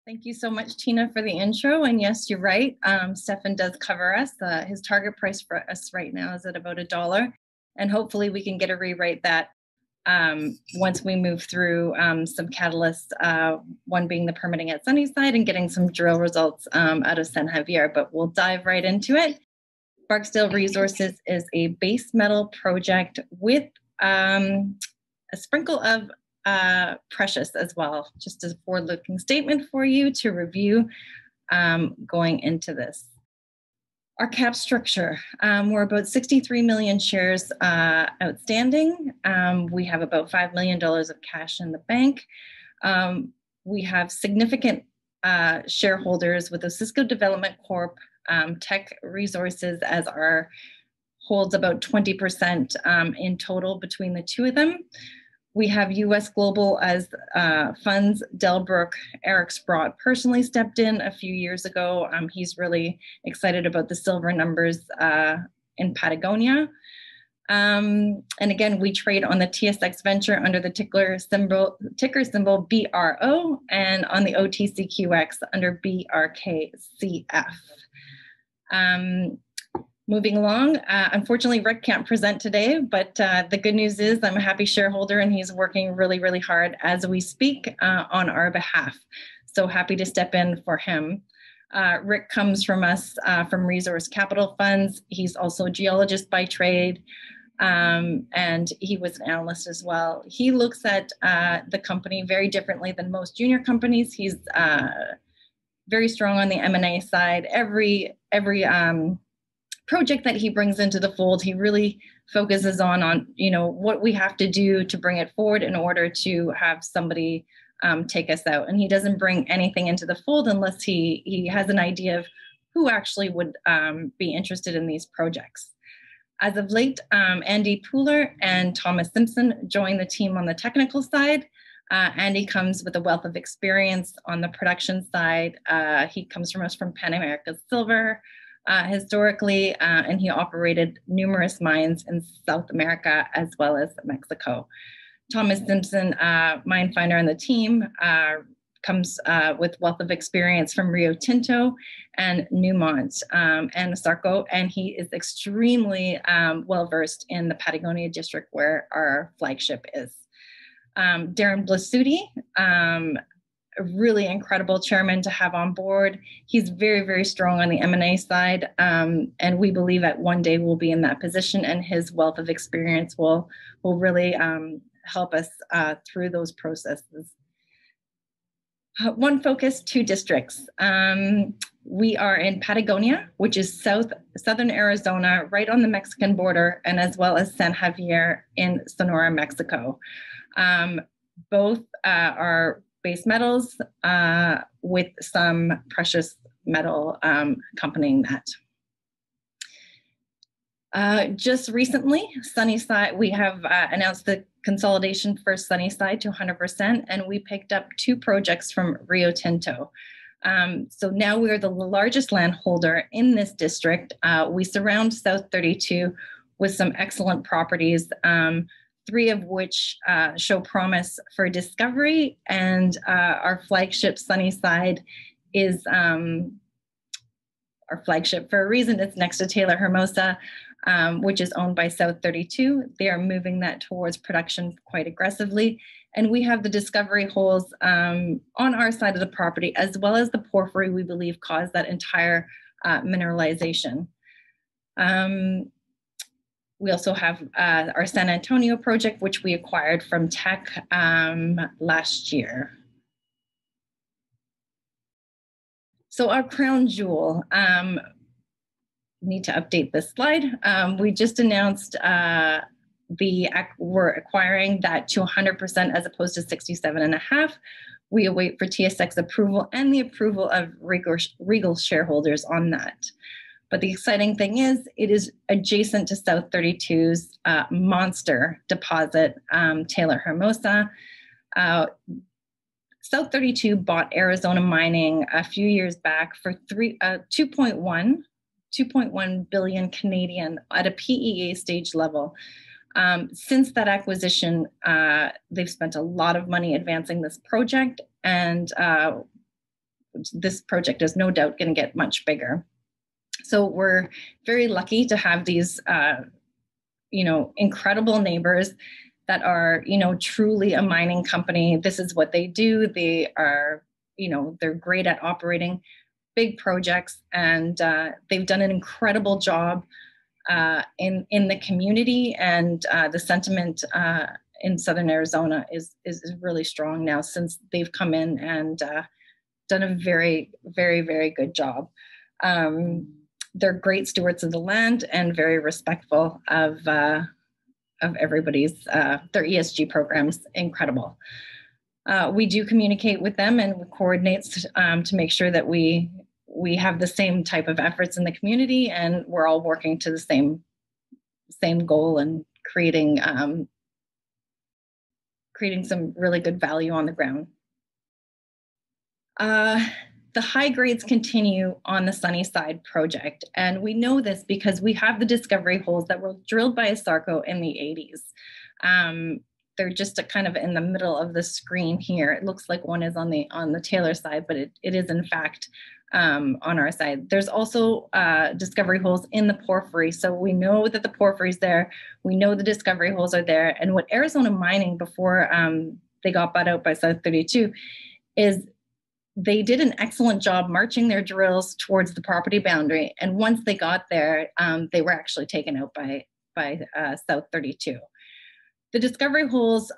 Thank you so much, Tina, for the intro. And yes, you're right. Stefan does cover us. His target price for us right now is at about $1. And hopefully we can get a rewrite that once we move through some catalysts, one being the permitting at Sunnyside and getting some drill results out of San Javier. But we'll dive right into it. Barksdale Resources is a base metal project with a sprinkle of precious as well. Just a forward-looking statement for you to review going into this. Our cap structure, we're about 63 million shares outstanding. We have about $5 million of cash in the bank. We have significant shareholders with Osisko Development Corp, Teck Resources as our holds about 20% in total between the two of them. We have US Global as funds. Delbrook, Eric Sprott personally stepped in a few years ago. He's really excited about the silver numbers in Patagonia. And again, we trade on the TSX Venture under the ticker symbol BRO and on the OTCQX under BRKCF. Moving along, unfortunately, Rick can't present today, but the good news is I'm a happy shareholder and he's working really, really hard as we speak on our behalf. So happy to step in for him. Rick comes from us from Resource Capital Funds. He's also a geologist by trade, and he was an analyst as well. He looks at the company very differently than most junior companies. He's very strong on the M&A side. Every project that he brings into the fold, he really focuses on what we have to do to bring it forward in order to have somebody take us out. And he doesn't bring anything into the fold unless he has an idea of who actually would be interested in these projects. As of late, Andy Pooler and Thomas Simpson joined the team on the technical side. Andy comes with a wealth of experience on the production side. He comes from us from Pan American Silver, historically, and he operated numerous mines in South America as well as Mexico. Thomas Simpson, mine finder on the team, comes with wealth of experience from Rio Tinto and Newmont and Sarco, and he is extremely well-versed in the Patagonia district where our flagship is. Darren Blasutti, a really incredible chairman to have on board. He's very, very strong on the M&A side, and we believe that one day we'll be in that position, and his wealth of experience will really help us through those processes. One focus, two districts. We are in Patagonia, which is southern Arizona, right on the Mexican border, and as well as San Javier in Sonora, Mexico. Both are base metals with some precious metal accompanying that. Just recently, Sunnyside, we have announced the consolidation for Sunnyside to 100%, and we picked up 2 projects from Rio Tinto. So now we are the largest landholder in this district. We surround South 32 with some excellent properties, 3 of which show promise for discovery, and our flagship Sunnyside is our flagship for a reason. It's next to Taylor Hermosa, which is owned by South 32. They are moving that towards production quite aggressively, and we have the discovery holes on our side of the property, as well as the porphyry we believe caused that entire mineralization. We also have our San Antonio project, which we acquired from Teck last year. So our crown jewel, need to update this slide. We just announced we're acquiring that to 100% as opposed to 67.5%. We await for TSX approval and the approval of Regal shareholders on that. But the exciting thing is it is adjacent to South 32's monster deposit, Taylor Hermosa. South 32 bought Arizona Mining a few years back for 2.1 billion Canadian at a PEA stage level. Since that acquisition, they've spent a lot of money advancing this project, and this project is no doubt going to get much bigger. So we're very lucky to have these, incredible neighbors that are, truly a mining company. This is what they do. They are, they're great at operating big projects, and they've done an incredible job in the community, and the sentiment in Southern Arizona is really strong now since they've come in and done a very, very, very good job. They're great stewards of the land and very respectful of everybody's, their ESG programs, incredible. We do communicate with them and coordinate to make sure that we have the same type of efforts in the community, and we're all working to the same goal and creating some really good value on the ground. The high grades continue on the Sunnyside project, and we know this because we have the discovery holes that were drilled by ASARCO in the 80s. They're just kind of in the middle of the screen here. It looks like one is on the Taylor side, but it is in fact on our side. There's also discovery holes in the porphyry, so we know that the porphyry is there. We know the discovery holes are there, and what Arizona Mining, before they got bought out by South 32, is they did an excellent job marching their drills towards the property boundary. And once they got there, they were actually taken out by South 32. The discovery holes,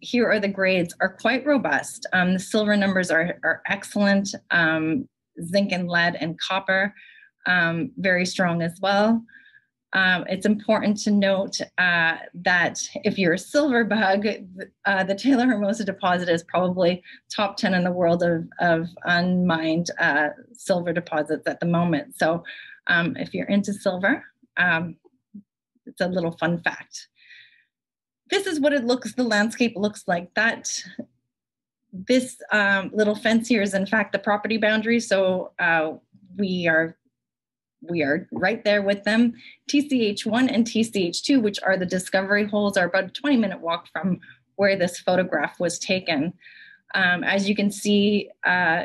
here are the grades, are quite robust. The silver numbers are excellent. Zinc and lead and copper, very strong as well. It's important to note that if you're a silver bug, the Taylor Hermosa deposit is probably top 10 in the world of unmined silver deposits at the moment. So if you're into silver, it's a little fun fact. This is what the landscape looks like. This little fence here is in fact the property boundary. So we are right there with them. TCH1 and TCH2, which are the discovery holes, are about a 20-minute walk from where this photograph was taken. As you can see,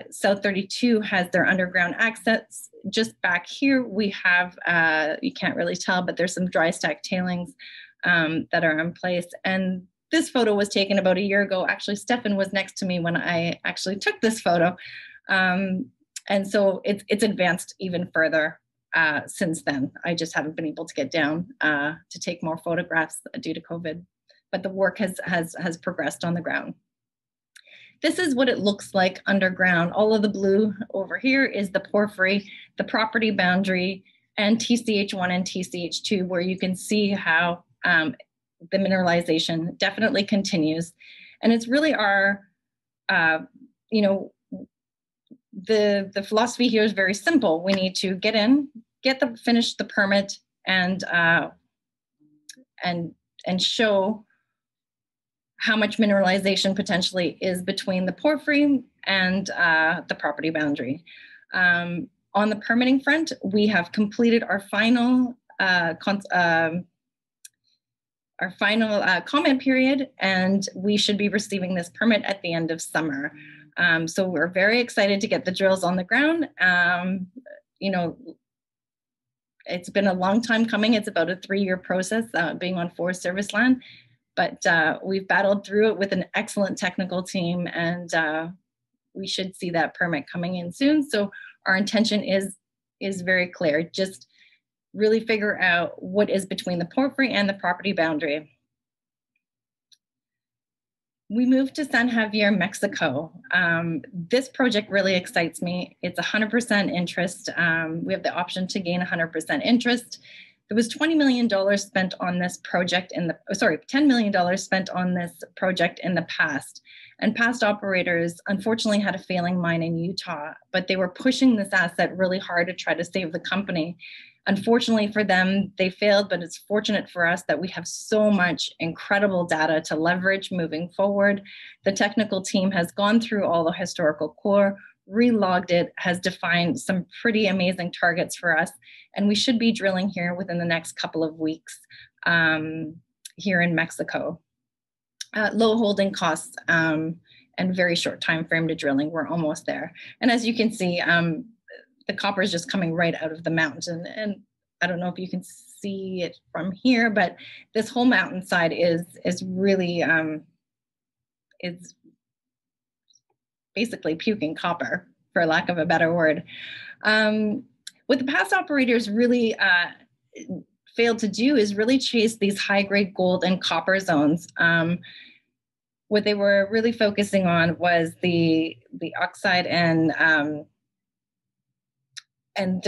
South 32 has their underground access. Just back here, we have, you can't really tell, but there's some dry stack tailings that are in place. And this photo was taken about a year ago. Actually, Stefan was next to me when I actually took this photo. And so it's advanced even further since then. I just haven't been able to get down to take more photographs due to COVID, but the work has progressed on the ground. This is what it looks like underground. All of the blue over here is the porphyry, the property boundary, and TCH1 and TCH2, where you can see how the mineralization definitely continues. And it's really our, the philosophy here is very simple. We need to get in, finish the permit, and show how much mineralization potentially is between the porphyry and the property boundary. On the permitting front, we have completed our final comment period, and we should be receiving this permit at the end of summer. So we're very excited to get the drills on the ground. It's been a long time coming. It's about a 3-year process being on Forest Service land, but we've battled through it with an excellent technical team, and we should see that permit coming in soon. So our intention is very clear. Just really figure out what is between the porphyry and the property boundary. We moved to San Javier, Mexico. This project really excites me. It's 100% interest. We have the option to gain 100% interest. There was $20 million spent on this project $10 million spent on this project in the past. And past operators unfortunately had a failing mine in Utah, but they were pushing this asset really hard to try to save the company. Unfortunately for them, they failed, but it's fortunate for us that we have so much incredible data to leverage moving forward. The technical team has gone through all the historical core, relogged it, has defined some pretty amazing targets for us, and we should be drilling here within the next couple of weeks here in Mexico. Low holding costs, and and very short time frame to drilling. We're almost there. And as you can see, the copper is just coming right out of the mountain. And I don't know if you can see it from here, but this whole mountainside is really is basically puking copper, for lack of a better word. What the past operators really failed to do is really chase these high-grade gold and copper zones. What they were really focusing on was the oxide, and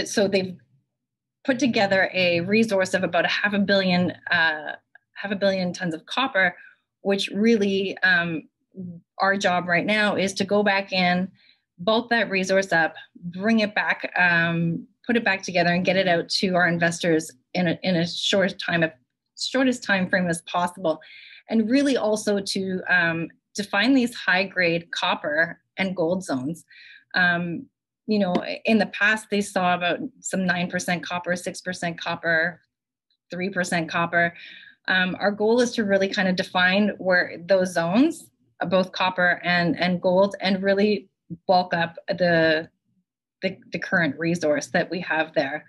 so they've put together a resource of about half a billion tons of copper, which really our job right now is to go back in, bulk that resource up, bring it back, put it back together, and get it out to our investors in a shortest time frame as possible, and really also to define these high grade copper and gold zones. You know, in the past, they saw about some 9% copper, 6% copper, 3% copper. Our goal is to really kind of define where those zones, both copper and gold, and really bulk up the current resource that we have there.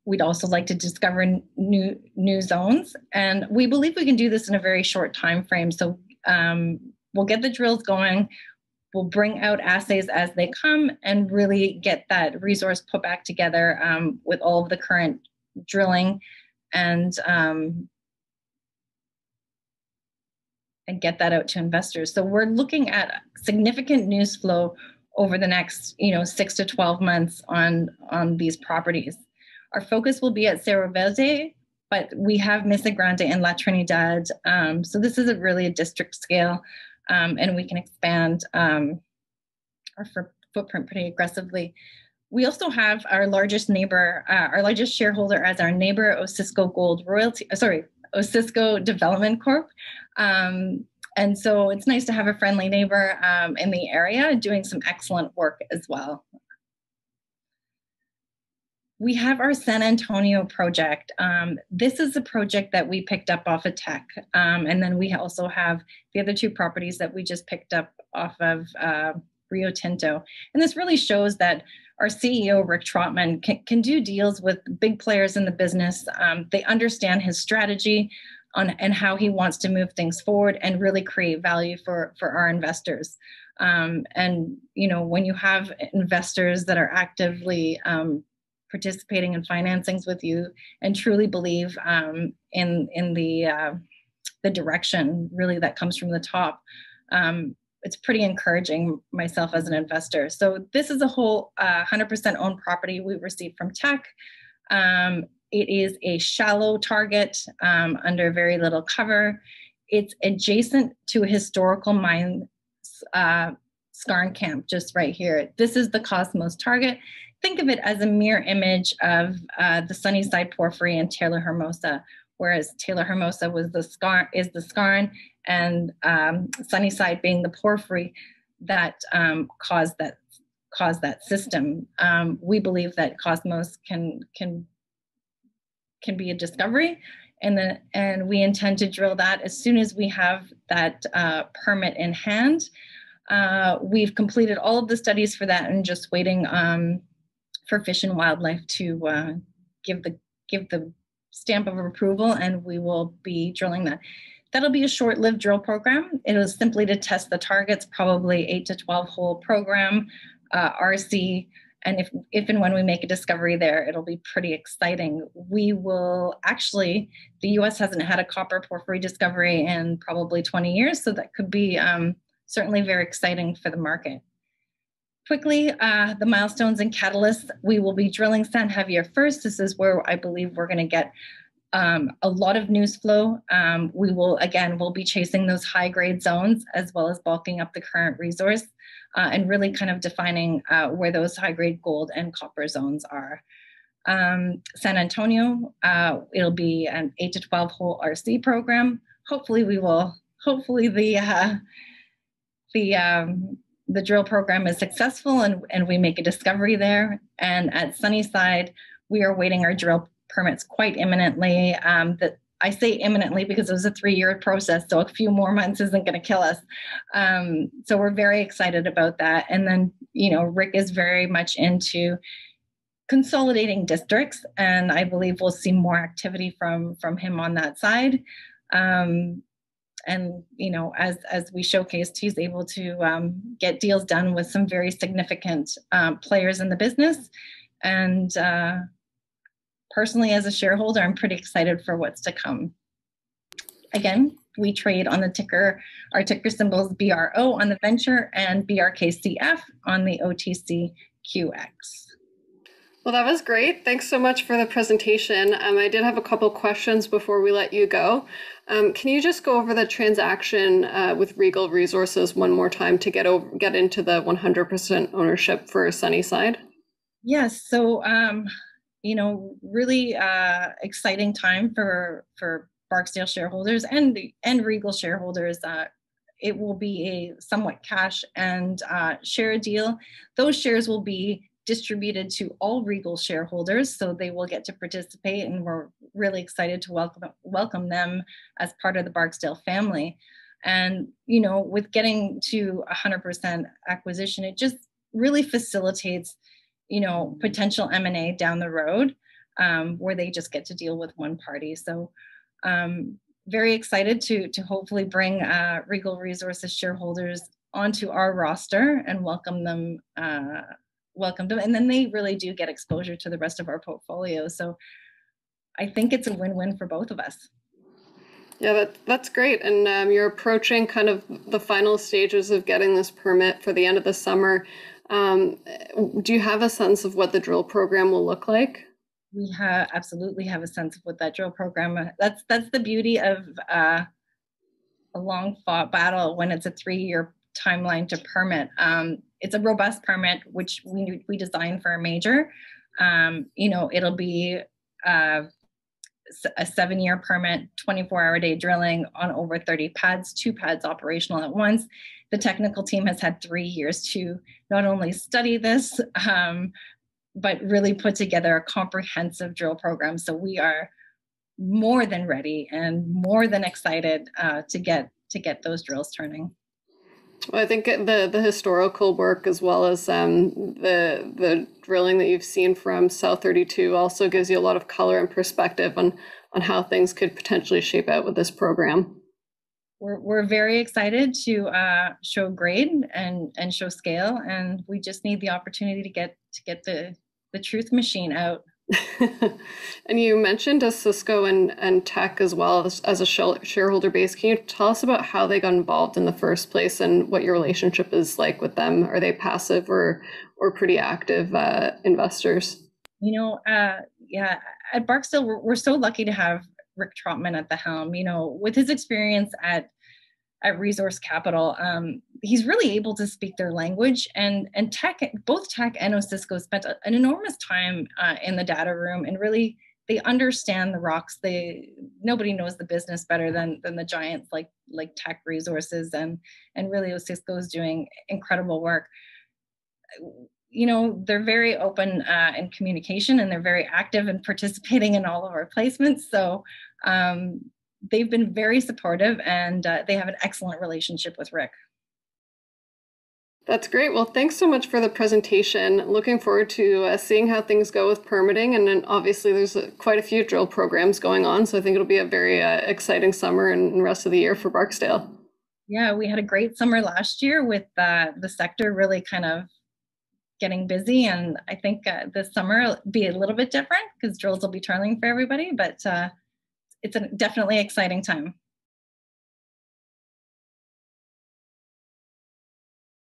We'd also like to discover new zones, and we believe we can do this in a very short time frame. So we'll get the drills going. We'll bring out assays as they come and really get that resource put back together with all of the current drilling, and get that out to investors. So we're looking at significant news flow over the next 6 to 12 months on these properties. Our focus will be at Cerro Verde, but we have Mesa Grande and La Trinidad. So this is really a district scale. And we can expand our footprint pretty aggressively. We also have our largest neighbor, our largest shareholder as our neighbor, Osisko Development Corp. And so it's nice to have a friendly neighbor in the area doing some excellent work as well. We have our San Antonio project. This is a project that we picked up off of Teck. And then we also have the other two properties that we just picked up off of Rio Tinto. And this really shows that our CEO, Rick Trotman, can do deals with big players in the business. They understand his strategy and how he wants to move things forward and really create value for our investors. And, when you have investors that are actively participating in financings with you and truly believe in the direction really that comes from the top, it's pretty encouraging myself as an investor. So this is a whole 100% owned property we received from Teck. It is a shallow target under very little cover. It's adjacent to a historical mine, skarn camp, just right here. This is the Cosmos target. Think of it as a mirror image of the Sunnyside Porphyry and Taylor Hermosa, whereas Taylor Hermosa was the skarn, and Sunnyside being the porphyry that caused that system. We believe that Cosmos can be a discovery, and we intend to drill that as soon as we have that permit in hand. We've completed all of the studies for that and just waiting for Fish and Wildlife to give the stamp of approval, and we will be drilling that. That'll be a short-lived drill program. It is simply to test the targets, probably 8 to 12 hole program, RC, and if and when we make a discovery there, it'll be pretty exciting. We will actually, the U.S. hasn't had a copper porphyry discovery in probably 20 years, so that could be certainly very exciting for the market. Quickly, the milestones and catalysts. We will be drilling San Javier first. This is where I believe we're going to get a lot of news flow. We'll be chasing those high grade zones as well as bulking up the current resource and really kind of defining where those high grade gold and copper zones are. San Antonio, it'll be an 8 to 12 hole RC program. Hopefully the drill program is successful and we make a discovery there. And at Sunnyside, we are waiting our drill permits quite imminently. I say imminently because it was a 3-year process, so a few more months isn't going to kill us. So we're very excited about that. And then, Rick is very much into consolidating districts, and I believe we'll see more activity from him on that side. And as we showcased, he's able to get deals done with some very significant players in the business. And personally, as a shareholder, I'm pretty excited for what's to come. Again, we trade on the ticker, our ticker symbols BRO on the venture and BRKCF on the OTCQX. Well, that was great. Thanks so much for the presentation. I did have a couple questions before we let you go. Can you just go over the transaction with Regal Resources one more time to get into the 100% ownership for Sunnyside? Yes. So, really exciting time for Barksdale shareholders and Regal shareholders. It will be a somewhat cash and share deal. Those shares will be distributed to all Regal shareholders, so they will get to participate, and we're really excited to welcome them as part of the Barksdale family. And with getting to 100% acquisition, it just really facilitates potential M&A down the road, where they just get to deal with one party. So very excited to hopefully bring Regal Resources shareholders onto our roster and welcome them. And then they really do get exposure to the rest of our portfolio. So I think it's a win-win for both of us. Yeah, that's great. And you're approaching kind of the final stages of getting this permit for the end of the summer. Do you have a sense of what the drill program will look like? We absolutely have a sense of what that drill program. That's the beauty of a long-fought battle when it's a 3-year timeline to permit. It's a robust permit, which we designed for a major. It'll be a 7-year permit, 24-hour day drilling on over 30 pads, 2 pads operational at once. The technical team has had 3 years to not only study this, but really put together a comprehensive drill program. So we are more than ready and more than excited to get those drills turning. Well, I think the historical work, as well as the drilling that you've seen from South 32, also gives you a lot of color and perspective on how things could potentially shape out with this program. We're very excited to show grade and show scale, and we just need the opportunity to get the truth machine out. And you mentioned Osisko and Teck as well as a shareholder base. Can you tell us about how they got involved in the first place and what your relationship is like with them? Are they passive or pretty active investors? Yeah, at Barksdale, we're so lucky to have Rick Trotman at the helm. With his experience at Resource Capital, he's really able to speak their language, and both Teck and Osisko spent an enormous time in the data room, and really they understand the rocks. Nobody knows the business better than the giants like Teck Resources, and really Osisko is doing incredible work. They're very open in communication, and they're very active in participating in all of our placements. So they've been very supportive, and they have an excellent relationship with Rick. That's great. Well, thanks so much for the presentation. Looking forward to seeing how things go with permitting. And then obviously there's quite a few drill programs going on. So I think it'll be a very exciting summer and rest of the year for Barksdale. Yeah, we had a great summer last year with the sector really kind of getting busy. And I think this summer will be a little bit different because drills will be turning for everybody. But it's a definitely exciting time.